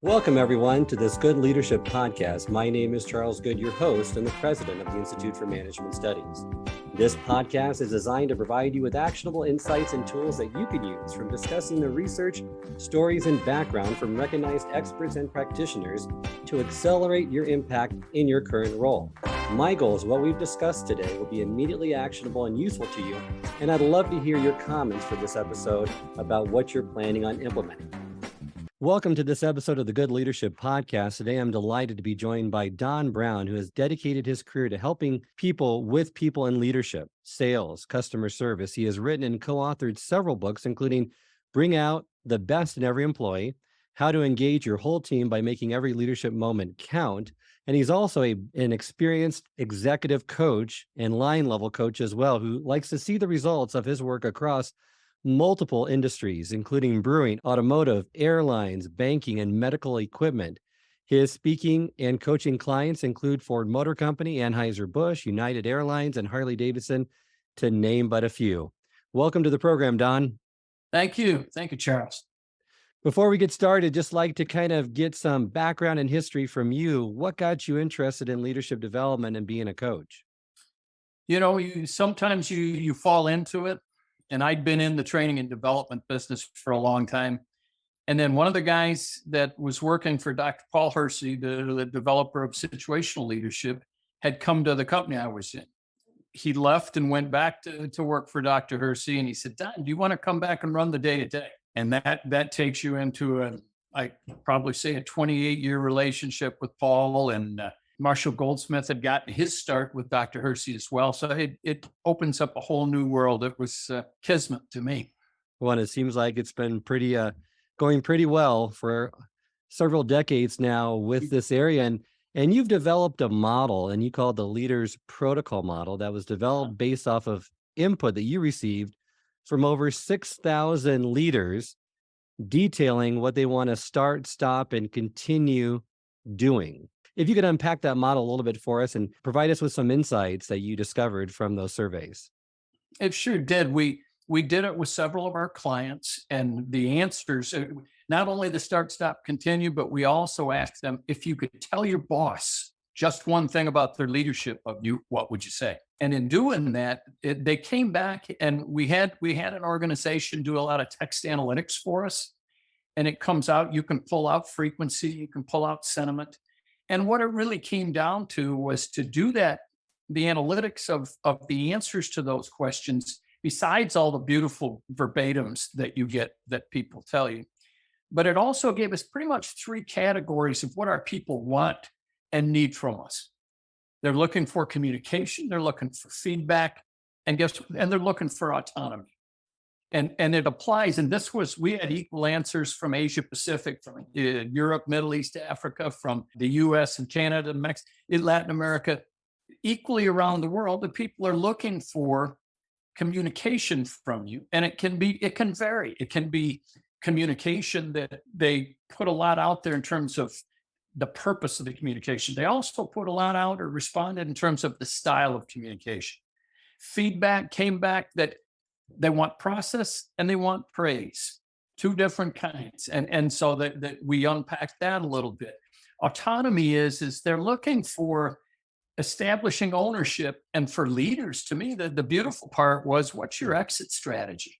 Welcome, everyone, to this Good Leadership Podcast. My name is Charles Good, your host and the president of the Institute for Management Studies. This podcast is designed to provide you with actionable insights and tools that you can use from discussing the research, stories, and background from recognized experts and practitioners to accelerate your impact in your current role. My goal is what we've discussed today will be immediately actionable and useful to you, and I'd love to hear your comments for this episode about what you're planning on implementing. Welcome to this episode of the Good Leadership Podcast. Today, I'm delighted to be joined by Don Brown, who has dedicated his career to helping people with people in leadership, sales, customer service. He has written and co-authored several books, including Bring Out the Best in Every Employee, How to Engage Your Whole Team by Making Every Leadership Moment Count. And he's also an experienced executive coach and line level coach as well, who likes to see the results of his work across multiple industries, including brewing, automotive, airlines, banking, and medical equipment. His speaking and coaching clients include Ford Motor Company, Anheuser-Busch, United Airlines, and Harley-Davidson, to name but a few. Welcome to the program, Don. Thank you. Thank you, Charles. Before we get started, just like to kind of get some background and history from you. What got you interested in leadership development and being a coach? You know, sometimes you fall into it. And I'd been in the training and development business for a long time. And then one of the guys that was working for Dr. Paul Hersey, the developer of situational leadership, had come to the company I was in. He left and went back to work for Dr. Hersey. And he said, Don, do you want to come back and run the day-to-day? And that takes you into I probably say a 28-year relationship with Paul, and Marshall Goldsmith had gotten his start with Dr. Hersey as well. So it opens up a whole new world. It was kismet to me. Well, and it seems like it's been going pretty well for several decades now with this area. And you've developed a model, and you call it the Leaders Protocol Model, that was developed based off of input that you received from over 6,000 leaders detailing what they want to start, stop, and continue doing. If you could unpack that model a little bit for us and provide us with some insights that you discovered from those surveys. It sure did. We did it with several of our clients, and the answers, not only the start, stop, continue, but we also asked them, if you could tell your boss just one thing about their leadership of you, what would you say? And in doing that, they came back, and we had an organization do a lot of text analytics for us. And it comes out, you can pull out frequency, you can pull out sentiment. And what it really came down to was to do that, the analytics of the answers to those questions, besides all the beautiful verbatims that you get that people tell you. But it also gave us pretty much three categories of what our people want and need from us. They're looking for communication, they're looking for feedback, and they're looking for autonomy. And it applies, and we had equal answers from Asia Pacific, from Europe, Middle East, Africa, from the US and Canada, Mexico, Latin America, equally around the world. The people are looking for communication from you. And it can vary. It can be communication that they put a lot out there in terms of the purpose of the communication. They also put a lot out or responded in terms of the style of communication. Feedback came back that they want process and they want praise, two different kinds. And so that we unpacked that a little bit. Autonomy is they're looking for establishing ownership. And for leaders, to me, the beautiful part was, what's your exit strategy?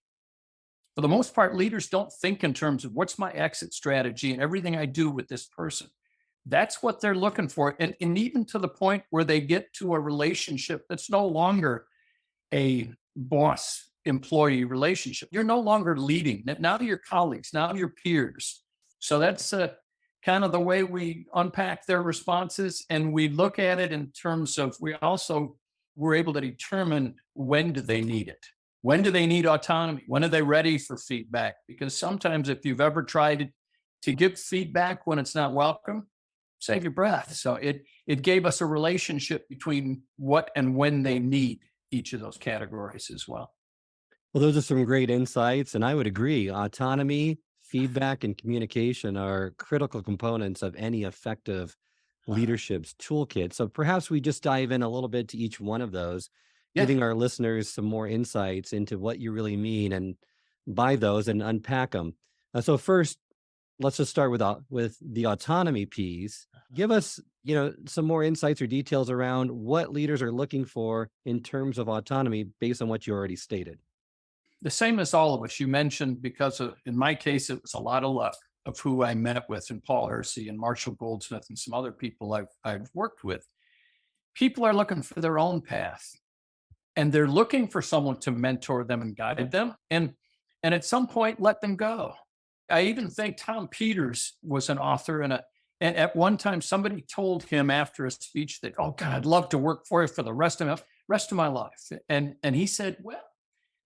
For the most part, leaders don't think in terms of what's my exit strategy and everything I do with this person. That's what they're looking for. And even to the point where they get to a relationship that's no longer a boss employee relationship. You're no longer leading. Now you're colleagues, now you're peers. So that's kind of the way we unpack their responses. And we look at it in terms of, we also were able to determine, when do they need it? When do they need autonomy? When are they ready for feedback? Because sometimes if you've ever tried to give feedback when it's not welcome, save your breath. So it gave us a relationship between what and when they need each of those categories as well. Well, those are some great insights, and I would agree. Autonomy, feedback, and communication are critical components of any effective leadership's toolkit. So perhaps we just dive in a little bit to each one of those, giving our listeners some more insights into what you really mean and by those and unpack them. So first, let's just start with the autonomy piece. Give us, some more insights or details around what leaders are looking for in terms of autonomy based on what you already stated. The same as all of us. You mentioned, because in my case, it was a lot of luck of who I met with, and Paul Hersey and Marshall Goldsmith and some other people I've worked with. People are looking for their own path, and they're looking for someone to mentor them and guide them, and at some point let them go. I even think Tom Peters was an author, and at one time somebody told him after a speech that, "Oh God, I'd love to work for you for the rest of my life." And he said, "Well,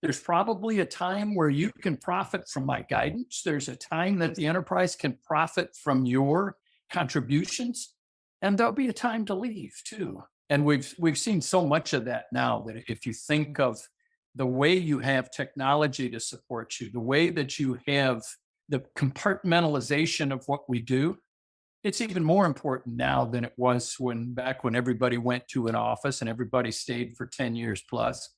there's probably a time where you can profit from my guidance. There's a time that the enterprise can profit from your contributions, and there'll be a time to leave too." And we've seen so much of that now, that if you think of the way you have technology to support you, the way that you have the compartmentalization of what we do, it's even more important now than it was back when everybody went to an office and everybody stayed for 10 years plus.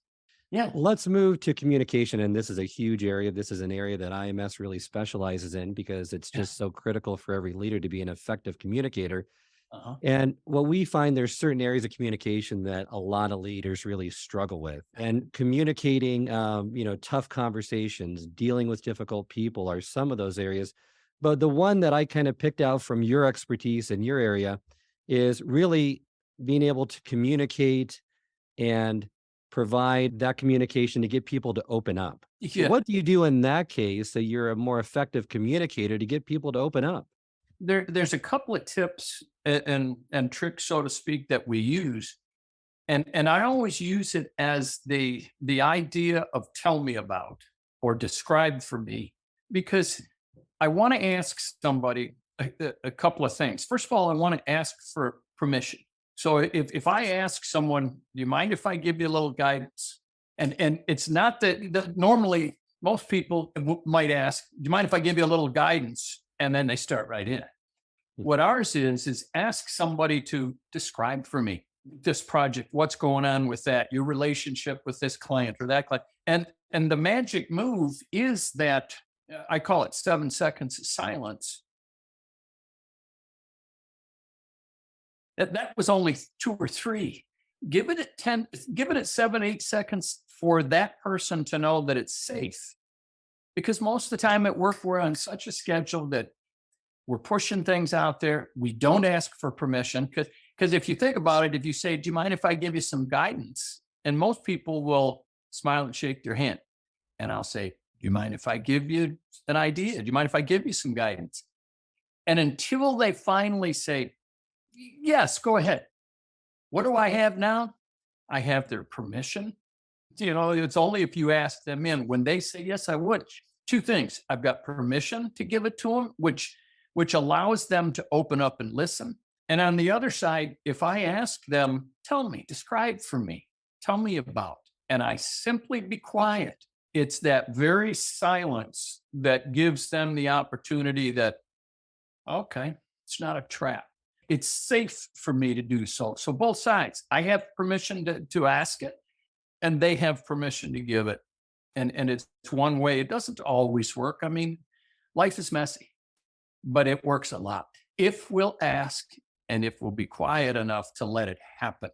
Yeah. Let's move to communication. And this is a huge area. This is an area that IMS really specializes in because it's just so critical for every leader to be an effective communicator. Uh-huh. And what we find, there's certain areas of communication that a lot of leaders really struggle with. And communicating, tough conversations, dealing with difficult people are some of those areas. But the one that I kind of picked out from your expertise in your area is really being able to communicate and provide that communication to get people to open up. So Yeah. what do you do in that case that you're a more effective communicator to get people to open up? There's a couple of tips and tricks, so to speak, that we use. And I always use it as the idea of tell me about or describe for me, because I want to ask somebody a couple of things. First of all, I want to ask for permission. So if I ask someone, "Do you mind if I give you a little guidance?" And it's not that normally most people might ask, "Do you mind if I give you a little guidance?" And then they start right in. What ours is ask somebody to describe for me this project, what's going on with that, your relationship with this client or that client. And the magic move is that I call it 7 seconds of silence. That was only 2 or 3. Give it at 10, give it at 7, 8 seconds for that person to know that it's safe. Because most of the time at work, we're on such a schedule that we're pushing things out there. We don't ask for permission, because if you think about it, if you say, "Do you mind if I give you some guidance?" And most people will smile and shake their hand. And I'll say, "Do you mind if I give you an idea? Do you mind if I give you some guidance?" And until they finally say, "Yes, go ahead." What do I have now? I have their permission. It's only if you ask them in. When they say, "Yes, I would," 2 things. I've got permission to give it to them, which allows them to open up and listen. And on the other side, if I ask them, "Tell me, describe for me, tell me about," and I simply be quiet, it's that very silence that gives them the opportunity that, okay, it's not a trap. It's safe for me to do so. So both sides, I have permission to ask it, and they have permission to give it. And it's one way. It doesn't always work. I mean, life is messy, but it works a lot if we'll ask and if we'll be quiet enough to let it happen.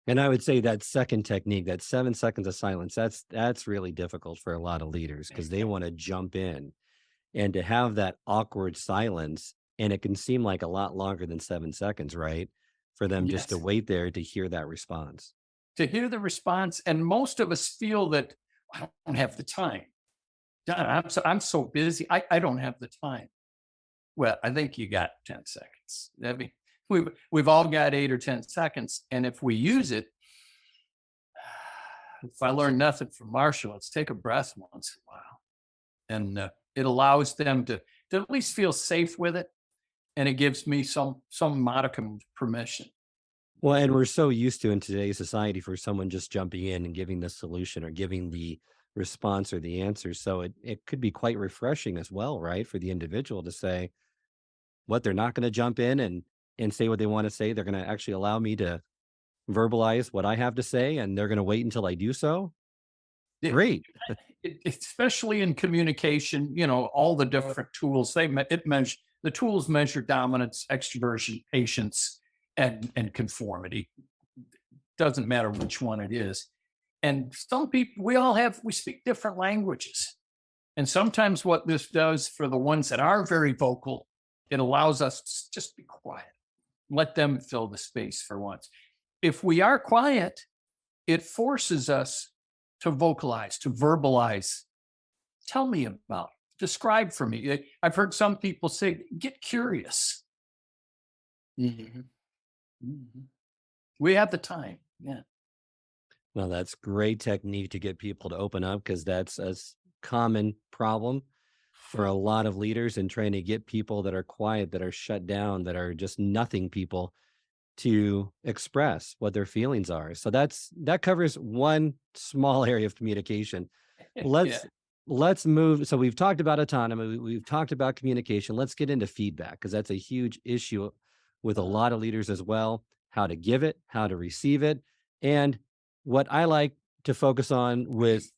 And I would say that second technique, that 7 seconds of silence, that's really difficult for a lot of leaders because they want to jump in, and to have that awkward silence, and it can seem like a lot longer than 7 seconds, right? For them just to Yes. wait there to hear that response. To hear the response, and most of us feel that I don't have the time. God, I'm so busy. I don't have the time. Well, I think you got 10 seconds. I mean, we've all got 8 or 10 seconds. And if we use it, if I learn nothing from Marshall, let's take a breath once in a while. And it allows them to at least feel safe with it. And it gives me some modicum of permission. Well, and we're so used to in today's society for someone just jumping in and giving the solution or giving the response or the answer. So it could be quite refreshing as well, right? For the individual to say what they're not going to jump in and say what they want to say. They're going to actually allow me to verbalize what I have to say, and they're going to wait until I do so. Great. Especially in communication, all the different tools the tools measure dominance, extroversion, patience, and conformity. Doesn't matter which one it is. And some people, we speak different languages. And sometimes what this does for the ones that are very vocal, it allows us to just be quiet. Let them fill the space for once. If we are quiet, it forces us to vocalize, to verbalize. Tell me about it. Describe for me. I've heard some people say, get curious. Mm-hmm. Mm-hmm. We have the time. Yeah. Well, that's great technique to get people to open up, because that's a common problem for a lot of leaders, and trying to get people that are quiet, that are shut down, that are just nothing people, to express what their feelings are. So that covers one small area of communication. Let's let's move. So we've talked about autonomy, we've talked about communication. Let's get into feedback, because that's a huge issue with a lot of leaders as well. How to give it, how to receive it. And what I like to focus on with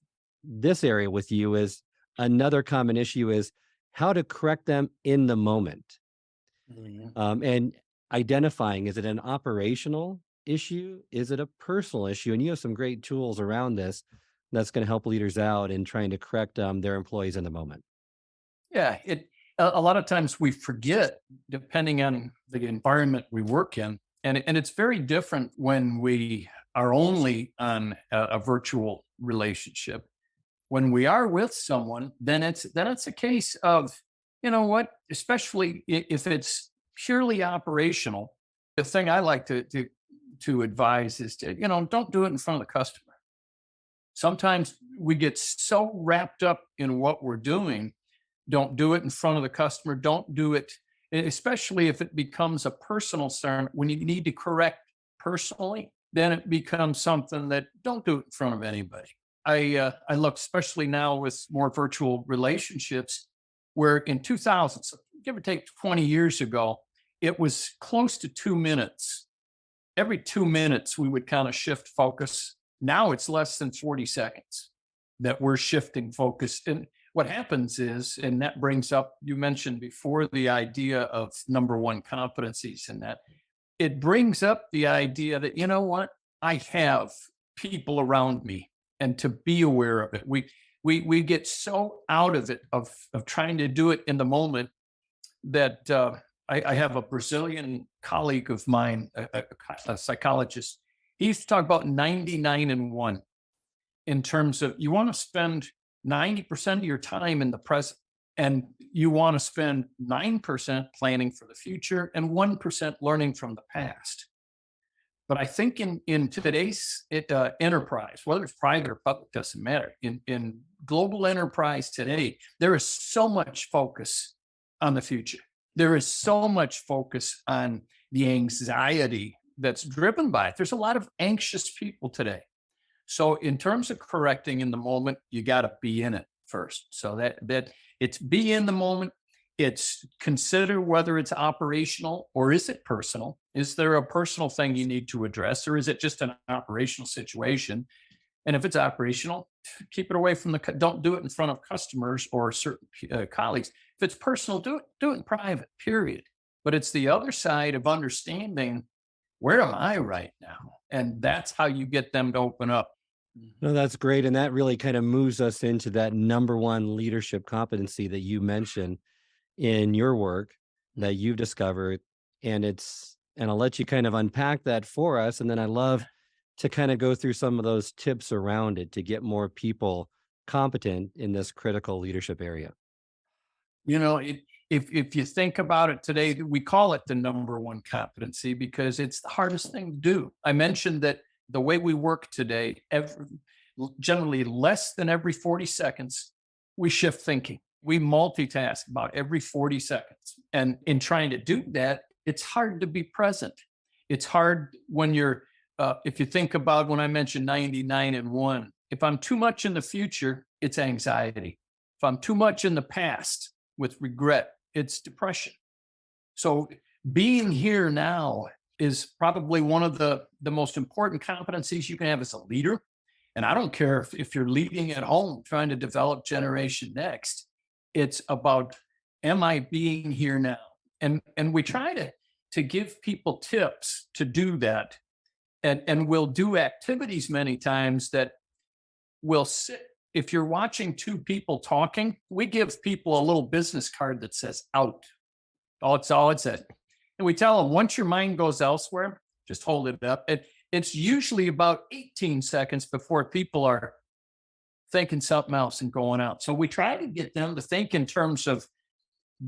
this area with you is another common issue is how to correct them in the moment. And identifying, is it an operational issue? Is it a personal issue? And you have some great tools around this that's going to help leaders out in trying to correct their employees in the moment. Yeah, a lot of times we forget, depending on the environment we work in, and it's very different when we are only on a virtual relationship. When we are with someone, then it's a case of, especially if it's purely operational. The thing I like to advise is to, don't do it in front of the customer. Sometimes we get so wrapped up in what we're doing. Don't do it in front of the customer. Don't do it, especially if it becomes a personal sermon. When you need to correct personally, then it becomes something that don't do it in front of anybody. I look, especially now with more virtual relationships, where in 2000, so give or take 20 years ago, it was close to 2 minutes. Every 2 minutes, we would kind of shift focus. Now it's less than 40 seconds that we're shifting focus. And what happens is, and that brings up, you mentioned before, the idea of number one competencies, and that it brings up the idea that, I have people around me, and to be aware of it. We get so out of it, of trying to do it in the moment, that I have a Brazilian colleague of mine, a psychologist. He used to talk about 99 and 1, in terms of, you want to spend 90% of your time in the present, and you want to spend 9% planning for the future and 1% learning from the past. But I think in today's enterprise, whether it's private or public, doesn't matter. In global enterprise today, there is so much focus on the future. There is so much focus on the anxiety that's driven by it. There's a lot of anxious people today. So in terms of correcting in the moment, you got to be in it first. So that it's be in the moment. It's consider whether it's operational or is it personal? Is there a personal thing you need to address, or is it just an operational situation? And if it's operational, keep it away from don't do it in front of customers or certain colleagues. If it's personal, do it in private, period. But it's the other side of understanding, where am I right now? And that's how you get them to open up. No, that's great. And that really kind of moves us into that number one leadership competency that you mentioned in your work that you've discovered. And I'll let you kind of unpack that for us. And then I love to kind of go through some of those tips around it to get more people competent in this critical leadership area. If you think about it today, we call it the number one competency because it's the hardest thing to do. I mentioned that the way we work today, generally less than every 40 seconds, we shift thinking. We multitask about every 40 seconds. And in trying to do that, it's hard to be present. It's hard when if you think about when I mentioned 99 and 1, if I'm too much in the future, it's anxiety. If I'm too much in the past with regret, it's depression. So being here now is probably one of the most important competencies you can have as a leader. And I don't care if you're leading at home, trying to develop generation next. It's about, am I being here now? And we try to give people tips to do that. And we'll do activities many times that will sit. If you're watching two people talking, we give people a little business card that says out. That's all it says. And we tell them, once your mind goes elsewhere, just hold it up. It's usually about 18 seconds before people are thinking something else and going out. So we try to get them to think in terms of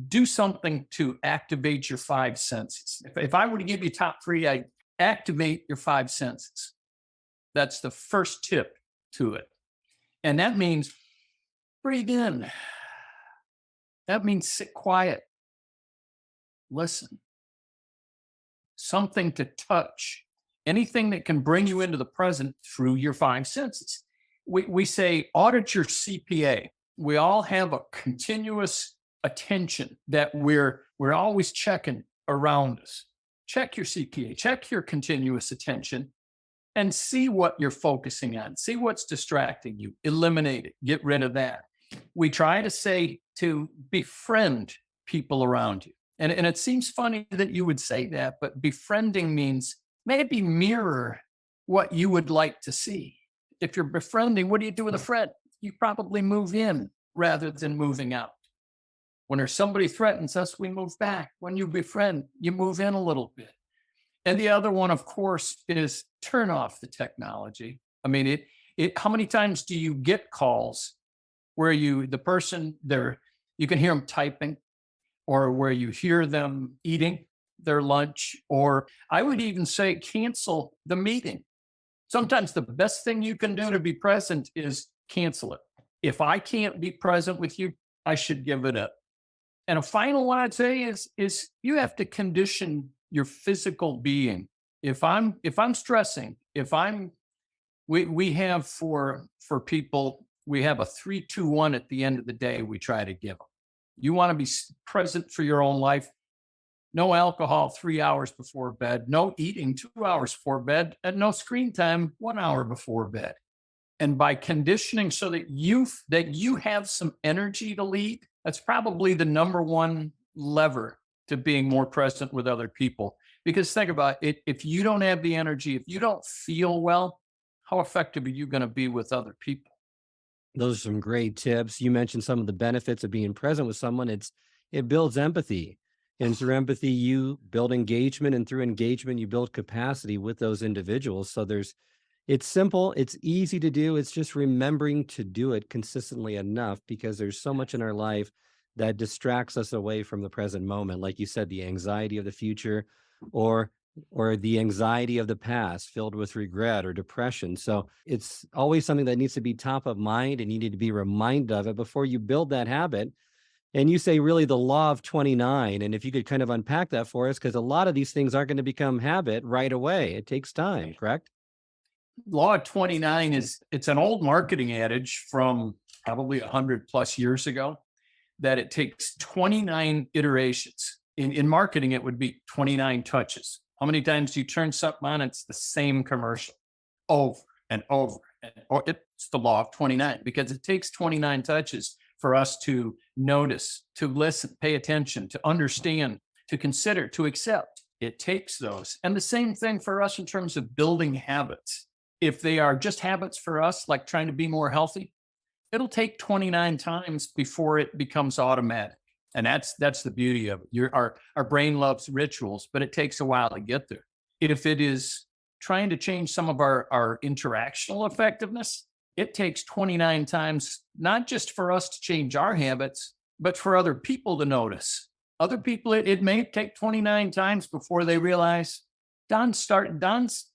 do something to activate your five senses. If I were to give you top three, I activate your five senses. That's the first tip to it. And that means breathe in. That means sit quiet. Listen. Something to touch. Anything that can bring you into the present through your five senses. We say audit your CPA. We all have a continuous attention that we're always checking around us. Check your CPA, check your continuous attention, and see what you're focusing on. See what's distracting you. Eliminate it. Get rid of that. We try to say to befriend people around you. And it seems funny that you would say that, but befriending means maybe mirror what you would like to see. If you're befriending, what do you do with a friend? You probably move in rather than moving out. When there's somebody threatens us, we move back. When you befriend, you move in a little bit. And the other one, of course, is turn off the technology. I mean, how many times do you get calls where you can hear them typing, or where you hear them eating their lunch, or I would even say cancel the meeting. Sometimes the best thing you can do to be present is cancel it. If I can't be present with you, I should give it up. And a final one I'd say is you have to condition your physical being. If I'm stressing, we have for people, we have a 3-2-1 at the end of the day we try to give them. You want to be present for your own life. No alcohol 3 hours before bed, no eating 2 hours before bed, and no screen time 1 hour before bed. And by conditioning so that you have some energy to lead, that's probably the number one lever to being more present with other people. Because think about it, if you don't have the energy, if you don't feel well, how effective are you going to be with other people? Those are some great tips. You mentioned some of the benefits of being present with someone. It builds empathy. And through empathy, you build engagement. And through engagement, you build capacity with those individuals. So it's simple. It's easy to do. It's just remembering to do it consistently enough, because there's so much in our life that distracts us away from the present moment. Like you said, the anxiety of the future or the anxiety of the past filled with regret or depression. So it's always something that needs to be top of mind, and you need to be reminded of it before you build that habit. And you say really the law of 29. And if you could kind of unpack that for us, because a lot of these things aren't going to become habit right away. It takes time, correct? Law of 29 it's an old marketing adage from probably 100 plus years ago, that it takes 29 iterations. In marketing, it would be 29 touches. How many times do you turn something on? It's the same commercial over and over. It's the law of 29, because it takes 29 touches for us to notice, to listen, pay attention, to understand, to consider, to accept. It takes those. And the same thing for us in terms of building habits. If they are just habits for us, like trying to be more healthy, it'll take 29 times before it becomes automatic. And that's the beauty of it. Our brain loves rituals, but it takes a while to get there. If it is trying to change some of our interactional effectiveness, it takes 29 times, not just for us to change our habits, but for other people to notice. Other people, it may take 29 times before they realize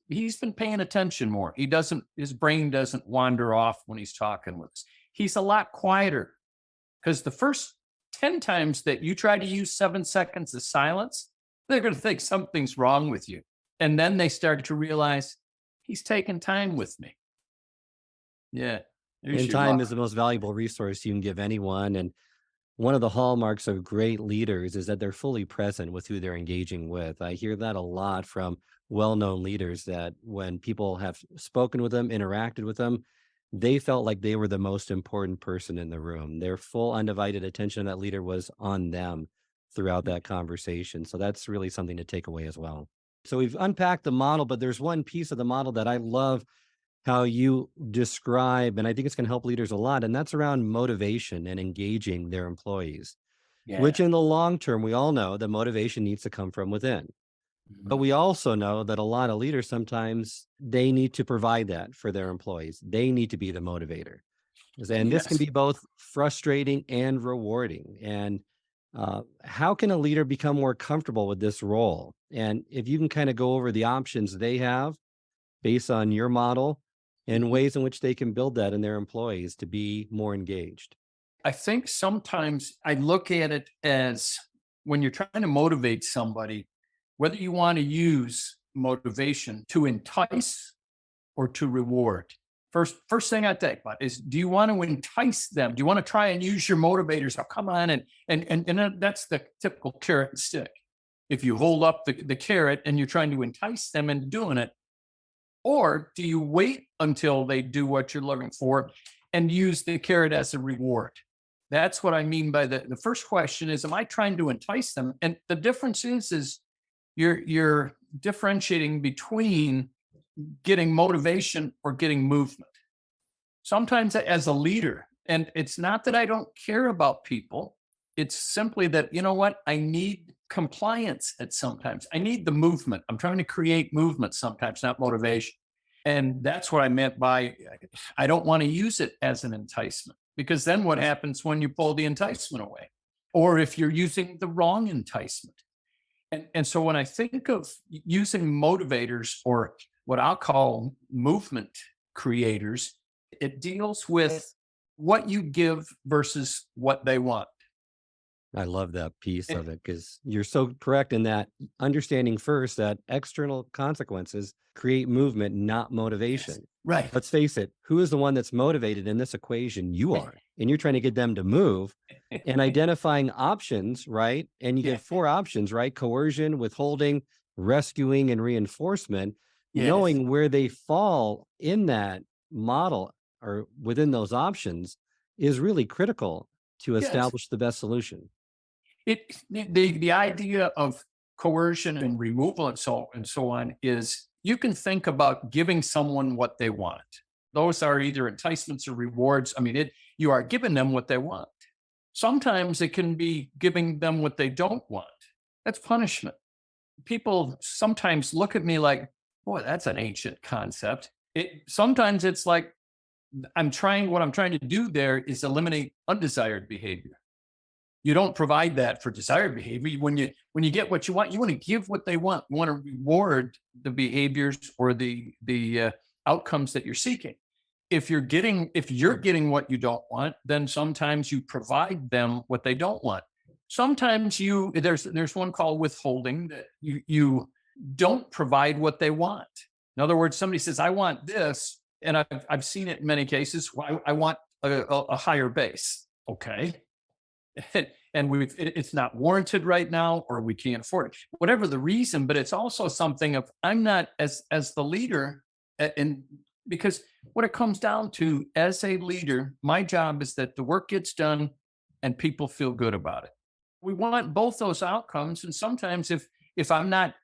he's been paying attention more. His brain doesn't wander off when he's talking with us. He's a lot quieter, because the first 10 times that you try to use 7 seconds of silence, they're going to think something's wrong with you. And then they start to realize he's taking time with me. Yeah. And time is the most valuable resource you can give anyone. And one of the hallmarks of great leaders is that they're fully present with who they're engaging with. I hear that a lot from well-known leaders, that when people have spoken with them, interacted with them, they felt like they were the most important person in the room. Their full undivided attention of that leader was on them throughout that conversation. So that's really something to take away as well. So we've unpacked the model, but there's one piece of the model that I love how you describe, and I think it's going to help leaders a lot, and that's around motivation and engaging their employees, which Yeah. in the long term, we all know that motivation needs to come from within. But Mhm. we also know that a lot of leaders, sometimes they need to provide that for their employees. They need to be the motivator. And this can Yes. be both frustrating and rewarding. And how can a leader become more comfortable with this role? And if you can kind of go over the options they have based on your model and Mhm. ways in which they can build that in their employees to be more engaged. I think sometimes I look at it as when you're trying to motivate somebody, whether you want to use motivation to entice or to reward. First thing I think about is, do you want to entice them? Do you want to try and use your motivators? Oh, come on, and that's the typical carrot and stick. If you hold up the carrot and you're trying to entice them into doing it, or do you wait until they do what you're looking for and use the carrot as a reward? That's what I mean by the first question is, am I trying to entice them? And the difference is you're differentiating between getting motivation or getting movement. Sometimes as a leader, and it's not that I don't care about people, it's simply that, you know what, I need compliance at sometimes. I need the movement. I'm trying to create movement sometimes, not motivation. And that's what I meant by I don't want to use it as an enticement, because then what happens when you pull the enticement away? Or if you're using the wrong enticement. And so when I think of using motivators, or what I'll call movement creators, it deals with what you give versus what they want. I love that piece Eh, of it because you're so correct in that understanding first that external consequences create movement, not Yes. motivation. Right. Let's face it, who is the one that's motivated in this equation? You are. And you're trying to get them to move and identifying options, right? And you Yeah. get four options, right? Coercion, withholding, rescuing, and reinforcement. Yes. Knowing where they fall in that model or within those options is really critical to Yes. establish the best solution. The idea of coercion and removal and so on is, you can think about giving someone what they want. Those are either enticements or rewards. I mean, you are giving them what they want. Sometimes it can be giving them what they don't want. That's punishment. People sometimes look at me like, boy, that's an ancient concept. Sometimes it's like, what I'm trying to do there is eliminate undesired behavior. You don't provide that for desired behavior. When you get what you want to give what they want. You want to reward the behaviors or the outcomes that you're seeking. If you're getting what you don't want, then sometimes you provide them what they don't want. Sometimes there's one called withholding, that you don't provide what they want. In other words, somebody says, I want this, and I've seen it in many cases. I want a higher base. Okay. And it's not warranted right now, or we can't afford it, whatever the reason. But it's also something of, I'm not, as the leader, and because what it comes down to as a leader, my job is that the work gets done and people feel good about it. We want both those outcomes. And sometimes if I'm not,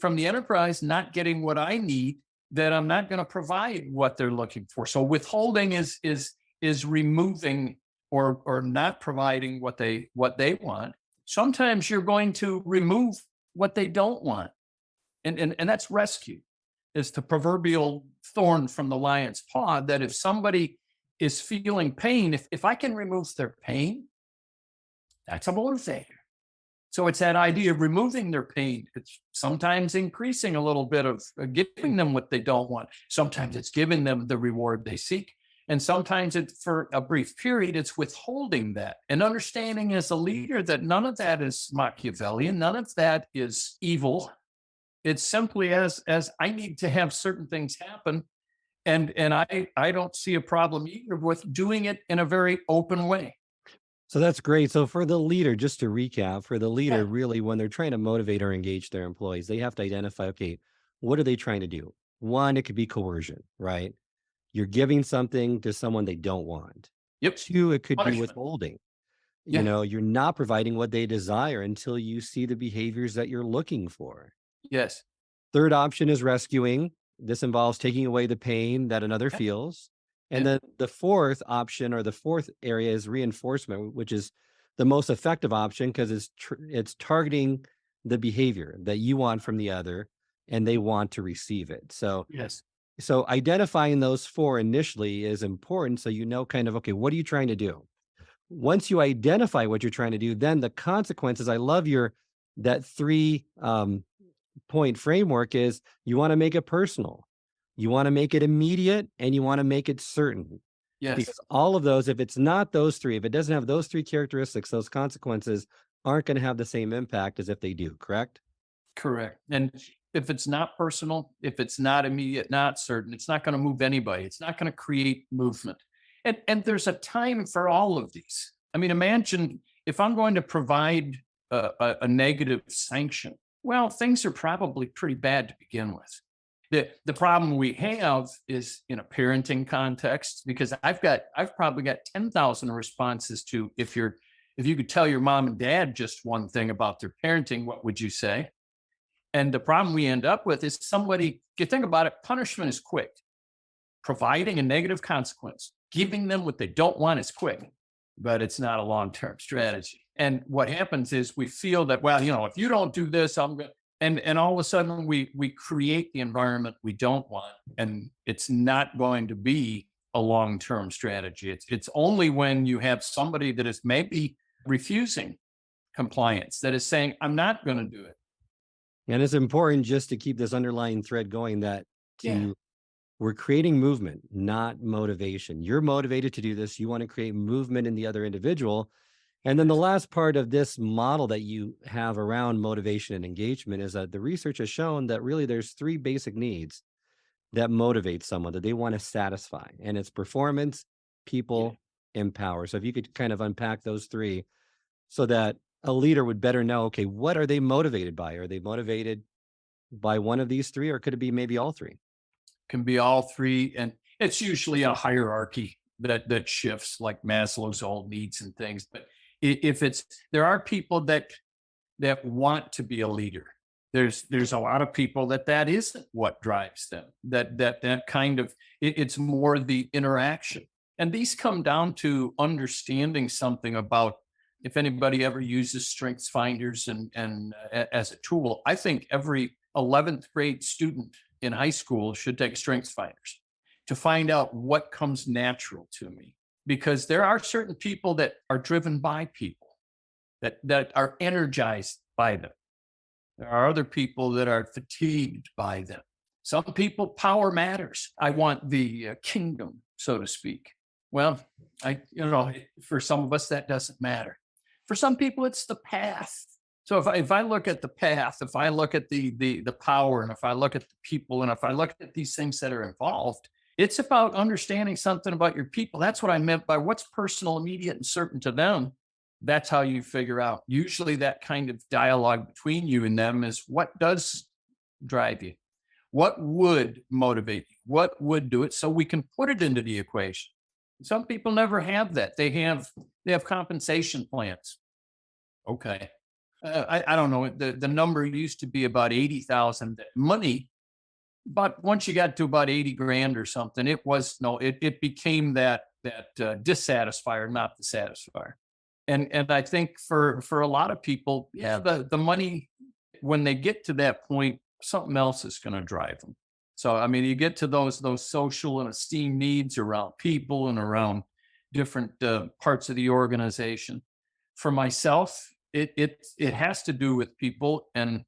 from the enterprise, not getting what I need, then I'm not going to provide what they're looking for. So withholding is removing, or not providing what they want. Sometimes you're going to remove what they don't want. And that's rescue. Is the proverbial thorn from the lion's paw, that if somebody is feeling pain, if I can remove their pain, that's a motivator. So it's that idea of removing their pain. It's sometimes increasing a little bit of giving them what they don't want. Sometimes it's giving them the reward they seek. And sometimes it's for a brief period, it's withholding that, and understanding as a leader that none of that is Machiavellian. None of that is evil. It's simply as I need to have certain things happen. And I don't see a problem either with doing it in a very open way. So that's great. So for the leader, just to recap, for the leader, Yeah. really, when they're trying to motivate or engage their employees, they have to identify, okay, what are they trying to do? One, it could be coercion, right? you're giving something to someone they don't want. Yep. 2, it could be Punishment. withholding. Yeah. You're not providing what they desire until you see the behaviors that you're looking for. Yes. Third option is rescuing. This involves taking away the pain that another Yeah. feels. And Yeah. then the fourth option, or the fourth area, is reinforcement, which is the most effective option because it's targeting the behavior that you want from the other, and they want to receive it. Yes. So identifying those four initially is important, so you know kind of, okay, what are you trying to do? Once you identify what you're trying to do, then the consequences. I love that 3 point framework. Is you want to make it personal, you want to make it immediate, and you want to make it certain. Yes. Because all of those, if it's not those three, if it doesn't have those 3 characteristics, those consequences aren't going to have the same impact as if they do. Correct? Correct. And if it's not personal, if it's not immediate, not certain, it's not going to move anybody. It's not going to create movement. And there's a time for all of these. I mean, imagine if I'm going to provide a negative sanction. Well, things are probably pretty bad to begin with. The problem we have is in a parenting context, because I've probably got 10,000 responses to if you could tell your mom and dad just one thing about their parenting, what would you say? And the problem we end up with is somebody, if you think about it, punishment is quick. Providing a negative consequence, giving them what they don't want is quick, but it's not a long-term strategy. And what happens is we feel that, well, if you don't do this, I'm going to, and all of a sudden we create the environment we don't want, and it's not going to be a long-term strategy. It's only when you have somebody that is maybe refusing compliance, that is saying, I'm not going to do it. And it's important just to keep this underlying thread going, that Yeah. we're creating movement, not motivation. You're motivated to do this. You want to create movement in the other individual. And then the last part of this model that you have around motivation and engagement is that the research has shown that really there's 3 basic needs that motivate someone that they want to satisfy. And it's performance, people, and power. So if you could kind of unpack those 3 so that a leader would better know, okay, what are they motivated by? Are they motivated by one of these 3, or could it be maybe all 3? Can be all 3, and it's usually a hierarchy that shifts, like Maslow's old needs and things. But if it's, there are people that want to be a leader. There's a lot of people that isn't what drives them. That kind of, it's more the interaction. And these come down to understanding something about, if anybody ever uses strengths finders and as a tool, I think every 11th grade student in high school should take strengths finders to find out what comes natural to me. Because there are certain people that are driven by people, that are energized by them. There are other people that are fatigued by them. Some people, power matters. I want the kingdom, so to speak. Well, for some of us, that doesn't matter. For some people, it's the path. So if I look at the path, if I look at the power, and if I look at the people, and if I look at these things that are involved, it's about understanding something about your people. That's what I meant by what's personal, immediate, and certain to them. That's how you figure out. Usually that kind of dialogue between you and them is what does drive you? What would motivate you? What would do it? So we can put it into the equation. Some people never have that. They have compensation plans. Okay. I don't know. The number used to be about 80,000 money, but once you got to about 80 grand or something, it became that dissatisfier, not the satisfier. And I think for a lot of people, the money, when they get to that point, something else is going to drive them. So, I mean, you get to those social and esteem needs around people and around different parts of the organization. For myself, it has to do with people. And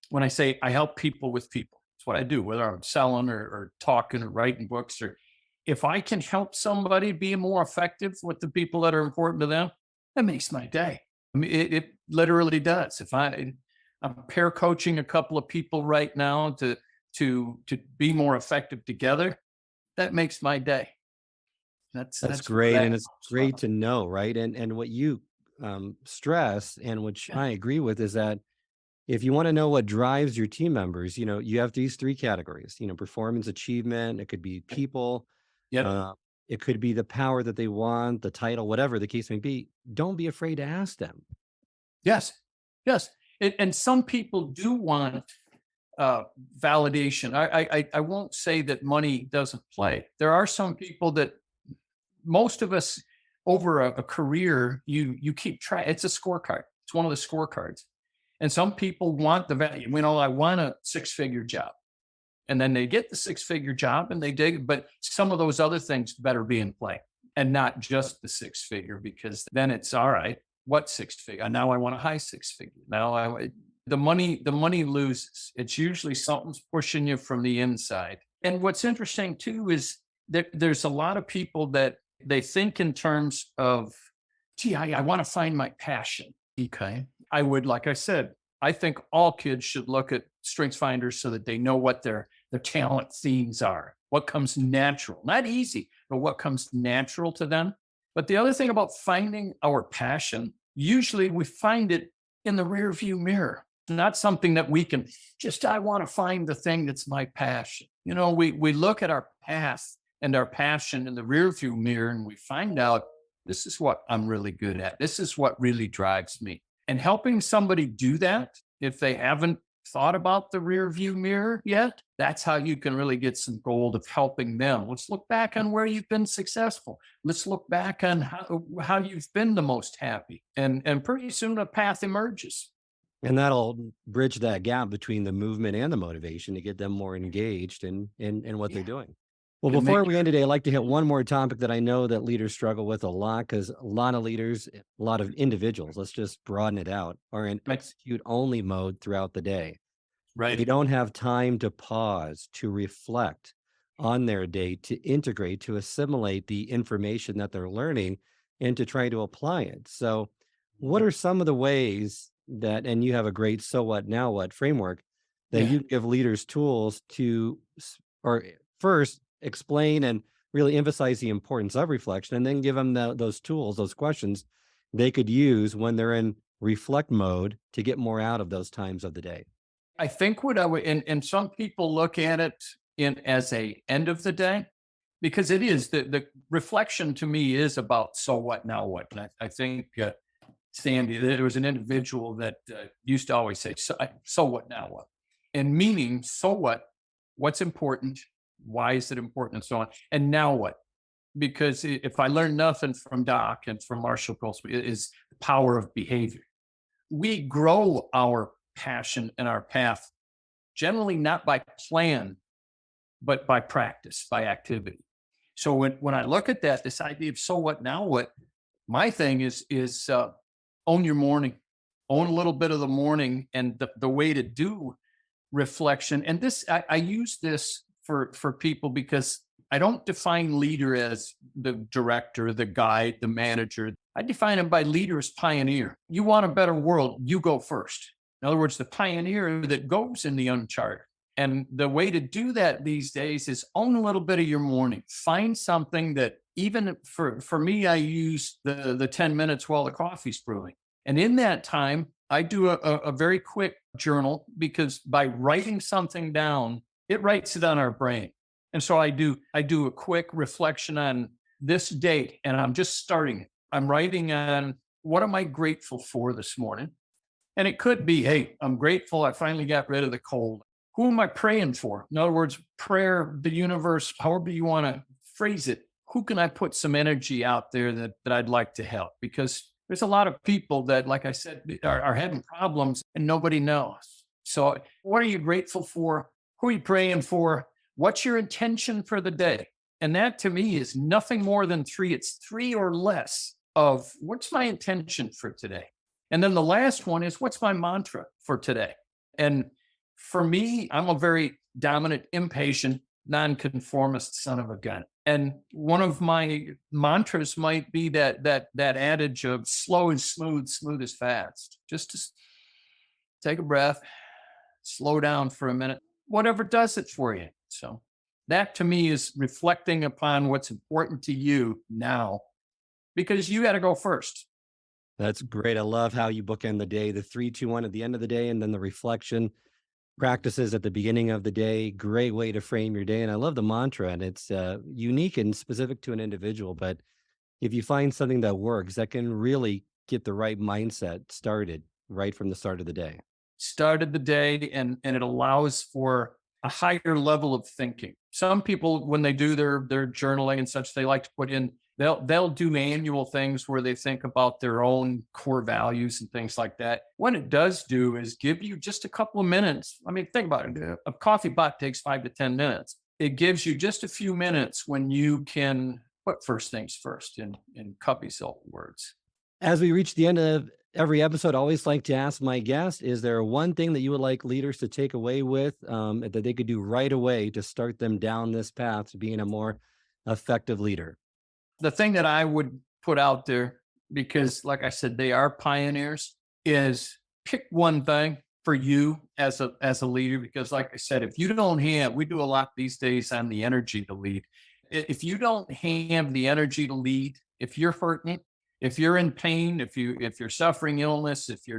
when I say I help people with people, it's what I do, whether I'm selling or talking or writing books, or if I can help somebody be more effective with the people that are important to them, that makes my day. I mean, it literally does. If I'm pair coaching a couple of people right now to be more effective together, that makes my day. That's great. And it's great from. to know, right? And what you stress, and which Yeah. I agree with, is that if you want to know what drives your team members, you have these 3 categories, performance, achievement, it could be people, Yep. It could be the power that they want, the title, whatever the case may be. Don't be afraid to ask them. Yes. Yes. And some people do want validation. I won't say that money doesn't play. There are some people that most of us over a career, you keep track. It's a scorecard. It's one of the scorecards. And some people want the value. I want a 6-figure job. And then they get the 6-figure job and they dig, but some of those other things better be in play and not just the 6-figure, because then it's all right. What 6-figure? Now I want a high 6-figure. The money loses. It's usually something's pushing you from the inside. And what's interesting too is that there's a lot of people that they think in terms of, gee, I want to find my passion. Okay. Like I said, I think all kids should look at strengths finders so that they know what their talent themes are, what comes natural, not easy, but what comes natural to them. But the other thing about finding our passion, usually we find it in the rear view mirror, not something that we can I want to find the thing that's my passion. We look at our path and our passion in the rear view mirror and we find out this is what I'm really good at. This is what really drives me. And helping somebody do that, if they haven't thought about the rear view mirror yet, that's how you can really get some gold of helping them. Let's look back on where you've been successful. Let's look back on how you've been the most happy. And pretty soon a path emerges. And that'll bridge that gap between the movement and the motivation to get them more engaged in what they're doing. Well, before we end today, I'd like to hit one more topic that I know that leaders struggle with a lot, because a lot of leaders, a lot of individuals, let's just broaden it out, are in execute only mode throughout the day. Right. They don't have time to pause, to reflect on their day, to integrate, to assimilate the information that they're learning and to try to apply it. So what are some of the ways that, and you have a great so what, now what framework that you give leaders tools to, or first explain and really emphasize the importance of reflection, and then give them those tools, those questions they could use when they're in reflect mode to get more out of those times of the day? I think what I would, and some people look at it as a end of the day, because it is the reflection to me is about so what, now what. And I think Sandy, there was an individual that used to always say, so what, now what? And meaning, so what, what's important, why is it important, and so on. And now what? Because if I learn nothing from Doc and from Marshall Goldsmith, it is the power of behavior. We grow our passion and our path generally not by plan, but by practice, by activity. So when I look at that, this idea of so what, now what, my thing is own your morning, own a little bit of the morning, and the way to do reflection. And this, I use this for people because I don't define leader as the director, the guide, the manager. I define him by leader as pioneer. You want a better world, you go first. In other words, the pioneer that goes in the uncharted. And the way to do that these days is own a little bit of your morning. Find something that, even for me, I use the 10 minutes while the coffee's brewing. And in that time, I do a very quick journal, because by writing something down, it writes it on our brain. And so I do a quick reflection on this date, and I'm just starting it. I'm writing on, what am I grateful for this morning? And it could be, hey, I'm grateful I finally got rid of the cold. Who am I praying for? In other words, prayer, the universe, however you want to phrase it. Who can I put some energy out there that I'd like to help? Because there's a lot of people that, like I said, are having problems and nobody knows. So what are you grateful for? Who are you praying for? What's your intention for the day? And that to me is nothing more than 3. It's 3 or less of what's my intention for today. And then the last one is, what's my mantra for today? And for me, I'm a very dominant, impatient, nonconformist son of a gun. And one of my mantras might be that adage of slow is smooth, smooth is fast. Just take a breath, slow down for a minute, whatever does it for you. So that to me is reflecting upon what's important to you now, because you got to go first. That's great. I love how you bookend the day, the 3, 2, 1 at the end of the day, and then the reflection. Practices at the beginning of the day, great way to frame your day. And I love the mantra, and it's unique and specific to an individual. But if you find something that works, that can really get the right mindset started right from the start of the day. Started the day, and it allows for a higher level of thinking. Some people, when they do their journaling and such, they like to put in, they'll do annual things where they think about their own core values and things like that. What it does do is give you just a couple of minutes. I mean, think about it. A coffee pot takes 5 to 10 minutes. It gives you just a few minutes when you can put first things first in Cubby's old words. As we reach the end of every episode, I always like to ask my guest, is there one thing that you would like leaders to take away with that they could do right away to start them down this path to being a more effective leader? The thing that I would put out there, because like I said, they are pioneers, is pick one thing for you as a leader. Because like I said, if you don't have, we do a lot these days on the energy to lead. If you don't have the energy to lead, if you're hurting, if you're in pain, if you're suffering illness, if you're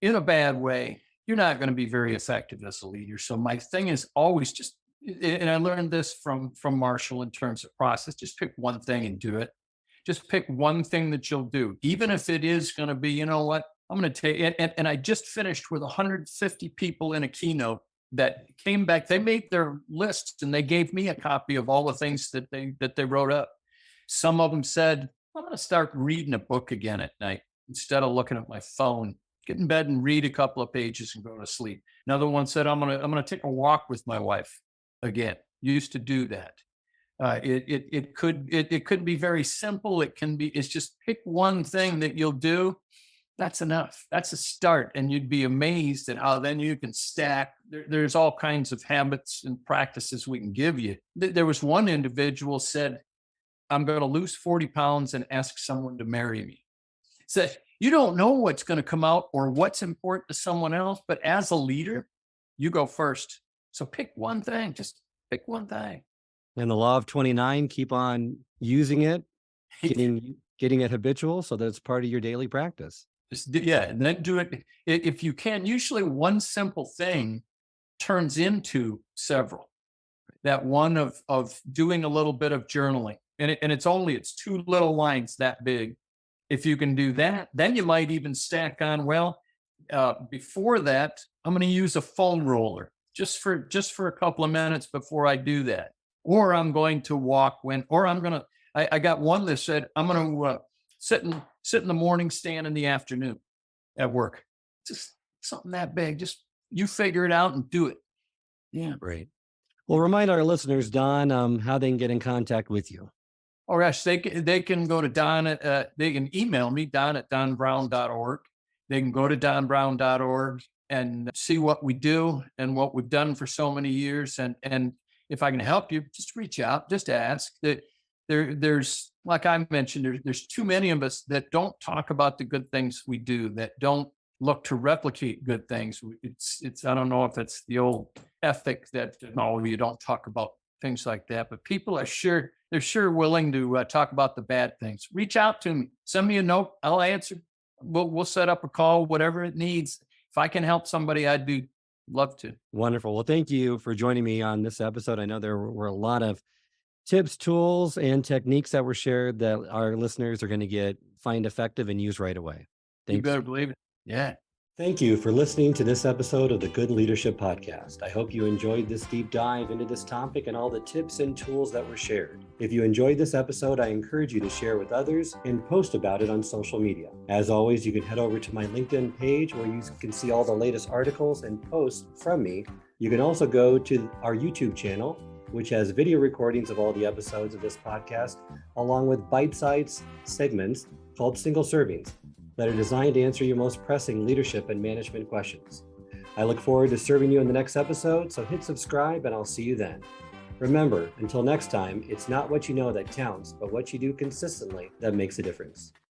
in a bad way, you're not going to be very effective as a leader. So my thing is always just, and I learned this from Marshall in terms of process, just pick one thing and do it. Just pick one thing that you'll do, even if it is going to be, you know what, I'm going to take it. And I just finished with 150 people in a keynote that came back. They made their lists and they gave me a copy of all the things that they wrote up. Some of them said, I'm going to start reading a book again at night instead of looking at my phone. Get in bed and read a couple of pages and go to sleep. Another one said, I'm going to take a walk with my wife again. Used to do that. It could be very simple. It's just pick one thing that you'll do. That's enough. That's a start. And you'd be amazed at how then you can stack. There's all kinds of habits and practices we can give you. There was one individual said, I'm going to lose 40 pounds and ask someone to marry me. So you don't know what's going to come out or what's important to someone else, but as a leader, you go first. So pick one thing, just pick one thing. And the law of 29, keep on using it, getting it habitual so that it's part of your daily practice. And then do it. If you can, usually one simple thing turns into several. That one of doing a little bit of journaling. And it's two little lines that big. If you can do that, then you might even stack on, before that, I'm going to use a foam roller just for a couple of minutes before I do that. Or I'm going to walk I got one that said, I'm going to sit in the morning, stand in the afternoon at work. Just something that big. Just you figure it out and do it. Yeah. Great. Well, remind our listeners, Don, how they can get in contact with you. Oh gosh, they can go to they can email me, don@donbrown.org. They can go to donbrown.org and see what we do and what we've done for so many years. And if I can help you, just reach out, just ask. That there's, like I mentioned, there's too many of us that don't talk about the good things we do, that don't look to replicate good things. It's I don't know if it's the old ethic that you don't talk about things like that, but people are sure willing to talk about the bad things. Reach out to me, send me a note, I'll answer. We'll set up a call, whatever it needs. If I can help somebody, I'd be love to. Wonderful. Well, thank you for joining me on this episode. I know there were a lot of tips, tools, and techniques that were shared that our listeners are going to find effective and use right away. Thanks. You better believe it. Yeah. Thank you for listening to this episode of the Good Leadership Podcast. I hope you enjoyed this deep dive into this topic and all the tips and tools that were shared. If you enjoyed this episode, I encourage you to share with others and post about it on social media. As always, you can head over to my LinkedIn page where you can see all the latest articles and posts from me. You can also go to our YouTube channel, which has video recordings of all the episodes of this podcast, along with bite-sized segments called single servings that are designed to answer your most pressing leadership and management questions. I look forward to serving you in the next episode, so hit subscribe and I'll see you then. Remember, until next time, it's not what you know that counts, but what you do consistently that makes a difference.